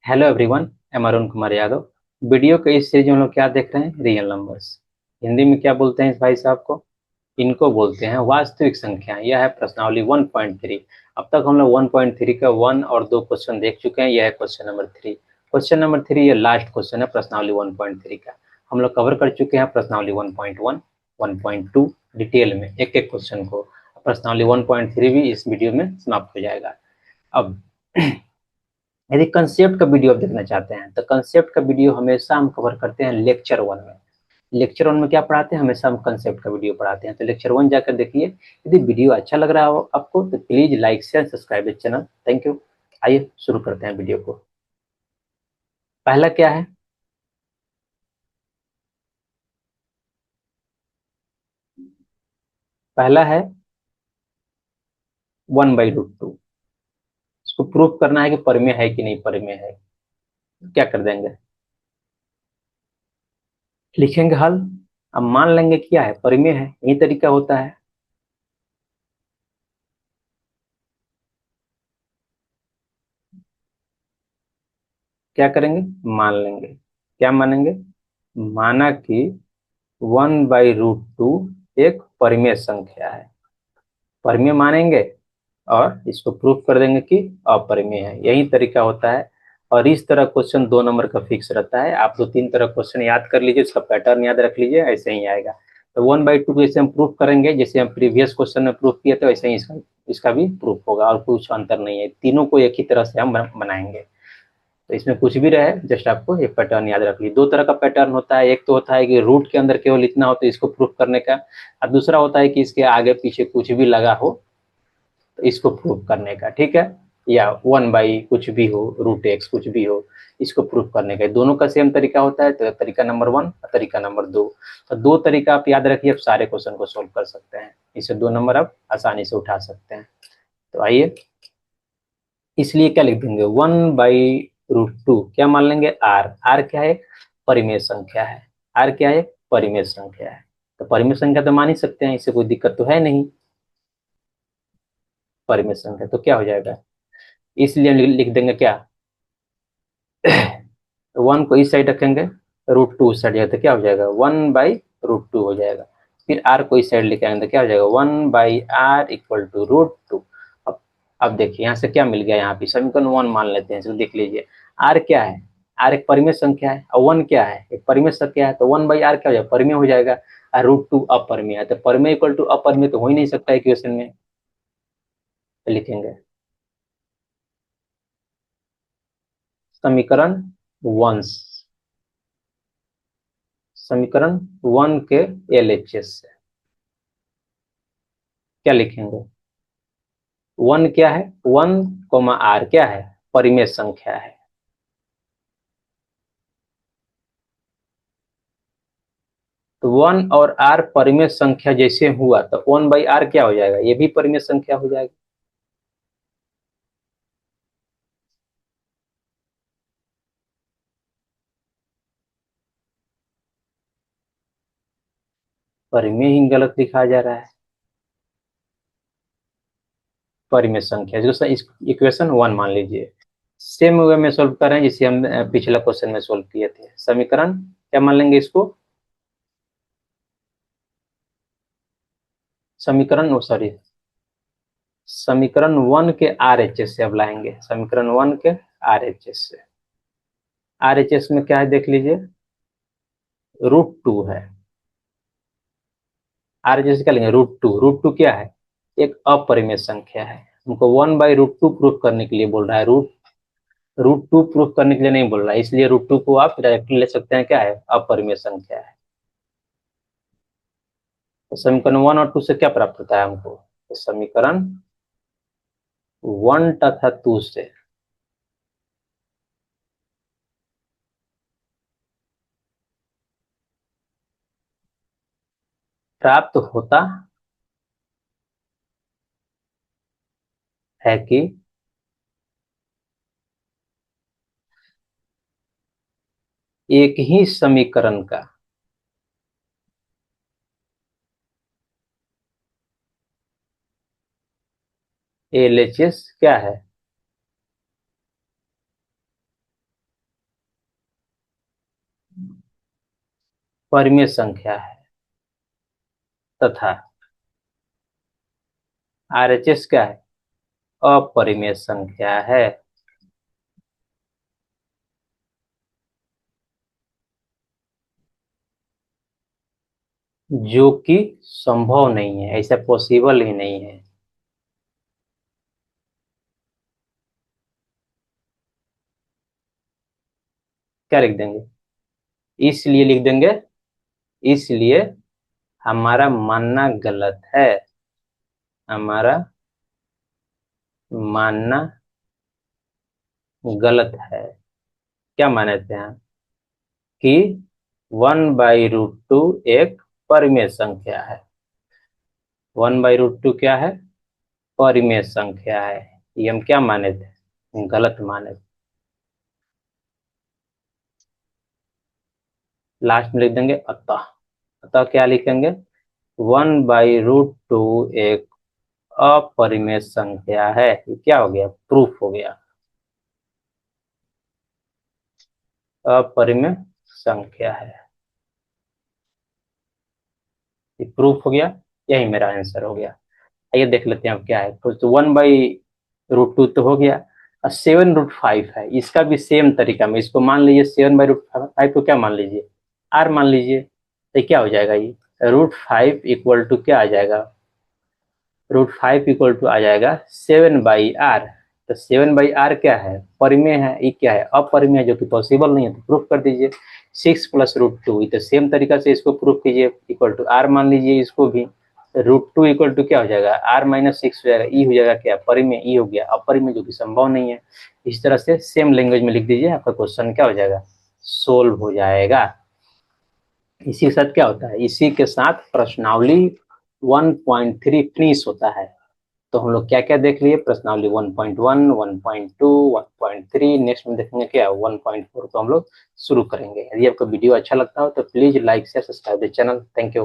Hello everyone, मैं Arun Kumar Yadav. Video के इस सीरीज में हम लोग क्या देख रहे हैं? Real numbers. हिंदी में क्या बोलते हैं इस भाई साहब को? इनको बोलते हैं वास्तविक संख्या। यह है प्रश्नावली 1.3। अब तक हम लोग 1.3 का 1 और 2 क्वेश्चन देख चुके हैं। यह है क्वेश्चन नंबर 3। क्वेश्चन नंबर 3 ये लास्ट क्वेश्चन है प्रश्नावली 1.3 का। हम लोग कवर कर चुके हैं प्रश्नावली 1.1, 1.2 डिटेल में एक एक क्वेश्चन को। प्रश्नावली 1.3 भी इस वीडियो में समाप्त हो जाएगा। अब यदि कंसेप्ट का वीडियो आप देखना चाहते हैं तो कंसेप्ट का वीडियो हमेशा हम कवर करते हैं लेक्चर 1 में। लेक्चर 1 में क्या पढ़ाते हैं? हमेशा हम कंसेप्ट का वीडियो पढ़ाते हैं, तो लेक्चर 1 जाकर देखिए। यदि वीडियो अच्छा लग रहा हो आपको तो please like share subscribe channel. Thank you. आइए शुरू करते हैं वीडियो को। पहला क्या है? पहला है 1/√2। इसको प्रूफ करना है कि परिमेय है कि नहीं परिमेय है। क्या कर देंगे? लिखेंगे हल। अब मान लेंगे क्या है, परिमेय है। यही तरीका होता है। क्या करेंगे? मान लेंगे। क्या मानेंगे? माना कि 1/√2 एक परिमेय संख्या है। परिमेय मानेंगे और इसको प्रूफ कर देंगे कि अपरिमेय है। यही तरीका होता है। और इस तरह क्वेश्चन 2 नंबर का फिक्स रहता है। आप 2-3 तरह क्वेश्चन याद कर लीजिए, इसका पैटर्न याद रख लीजिए, ऐसे ही आएगा। तो 1/2 को जैसे हम प्रूफ करेंगे, जैसे हम प्रीवियस क्वेश्चन में प्रूफ किए थे, वैसे ही इसका इसका भी प्रूफ होगा और कुछ अंतर नहीं है। तीनों को एक ही तरह से हम बनाएंगे। तो इसमें कुछ भी रहे, जस्ट आपको एक पैटर्न याद रख लीजिए। 2 तरह का पैटर्न होता है। एक तो होता है कि रूट के अंदर केवल इतना हो तो इसको प्रूफ करने का, और दूसरा होता है कि इसके आगे पीछे कुछ भी लगा हो तो इसको प्रूफ करने का। ठीक है? या 1 बाई कुछ भी हो, √x कुछ भी हो, इसको प्रूफ करने का। दोनों का सेम तरीका होता है। तो तरीका नंबर 1 और तरीका नंबर 2। तो 2 तरीका आप याद रखिए, आप सारे क्वेश्चन को सोल्व कर सकते हैं। इससे 2 नंबर आप आसानी से उठा सकते हैं। तो आइए, इसलिए क्या लिख देंगे? 1/√2 क्या मान लेंगे? आर। आर क्या है? परिमेय संख्या है। आर क्या है? परिमेय संख्या है। तो परिमेय संख्या तो मान ही सकते हैं, इससे कोई दिक्कत तो है नहीं। परिमेय संख्या तो क्या हो जाएगा? इसलिए हम लिख देंगे क्या? 1 को इस साइड रखेंगे, √2 उस साइड जाएगा तो क्या हो जाएगा? 1/√2 हो जाएगा। फिर आर को इस साइड लेके आएंगे तो क्या हो जाएगा? 1/r equal to √2। अब देखिए यहाँ से क्या मिल गया? यहाँ पे समीकरण 1 मान लेते हैं, इसको देख लीजिए। आर क्या है? आर एक परिमेय संख्या है और 1 क्या है? एक परिमेय संख्या है। तो 1/r क्या हो जाएगा? परिमेय हो जाएगा। और √2 अपरिमेय है। तो परिमेय इक्वल टू अपरिमेय तो हो ही नहीं सकता इक्वेशन में। तो लिखेंगे समीकरण 1, समीकरण 1 के एलएचएस से क्या लिखेंगे? 1 क्या है? 1, आर क्या है? परिमेय संख्या है। तो 1 और आर परिमेय संख्या जैसे हुआ तो 1/r क्या हो जाएगा? ये भी परिमेय संख्या हो जाएगा। परिमेय ही गलत लिखा जा रहा है। परिमेय संख्या जो इस इक्वेशन 1 मान लीजिए। सेम वे में सोल्व कर रहे हैं जिसे हम पिछला क्वेश्चन में सोल्व किए थे। समीकरण क्या मान लेंगे इसको? समीकरण सॉरी, समीकरण 1 के आरएचएस से अब लाएंगे। समीकरण 1 के आरएचएस से। आरएचएस में क्या है देख लीजिए, √2 है। आरएचएस क्या लेंगे? √2। √2 क्या है? एक अपरिमेय संख्या है। हमको 1/√2 प्रूफ करने के लिए बोल रहा है। √2 प्रूफ करने के लिए नहीं बोल रहा है, इसलिए √2 को आप डायरेक्टली ले सकते हैं। क्या है? अपरिमेय संख्या है। तो समीकरण 1 और 2 से क्या प्राप्त होता है हमको? तो समीकरण 1 तथा 2 से प्राप्त होता है कि एक ही समीकरण का एलएचएस क्या है? परिमेय संख्या है तथा RHS क्या है, अपरिमेय संख्या है। जो कि संभव नहीं है, ऐसा पॉसिबल ही नहीं है। क्या लिख देंगे, इसलिए लिख देंगे, इसलिए हमारा मानना गलत है, हमारा मानना गलत है। क्या मानते हैं कि 1/√2 एक परिमेय संख्या है। 1/√2 क्या है, परिमेय संख्या है। ये हम क्या माने थे, गलत माने थे। लास्ट में लिख देंगे अतः। अतः क्या लिखेंगे, 1/√2 एक अपरिमेय संख्या है। ये क्या हो गया, प्रूफ हो गया, अपरिमेय संख्या है, ये प्रूफ हो गया। यही मेरा आंसर हो गया। आइए देख लेते हैं अब क्या है। तो 1/√2 तो हो गया, और 7√5 है, इसका भी सेम तरीका में, इसको मान लीजिए 7/√5 को क्या मान लीजिए, आर मान लीजिए। तो क्या हो जाएगा, ये √5 इक्वल टू क्या आ जाएगा, √5 इक्वल टू आ जाएगा 7/r। तो 7/r क्या है, परिमेय है, ये क्या है, अपरिमेय है, जो कि पॉसिबल नहीं है। तो प्रूफ कर दीजिए। 6 + √2, तो सेम तरीका से इसको प्रूफ कीजिए, इक्वल टू आर मान लीजिए इसको भी। √2 इक्वल टू क्या हो जाएगा, r-6 हो जाएगा, ई हो जाएगा क्या, परिमेय, ई हो गया अपरिमेय, जो कि संभव नहीं है। इस तरह से सेम लैंग्वेज में लिख दीजिए, आपका क्वेश्चन क्या हो जाएगा, सोल्व हो जाएगा। इसी के साथ क्या होता है, इसी के साथ प्रश्नावली 1.3 फिनिश होता है। तो हम लोग क्या क्या देख लिए, प्रश्नावली 1.1, 1.2, 1.3, नेक्स्ट में देखेंगे क्या 1.4 को हम लोग शुरू करेंगे। यदि आपको वीडियो अच्छा लगता हो तो please like share subscribe the channel. Thank you.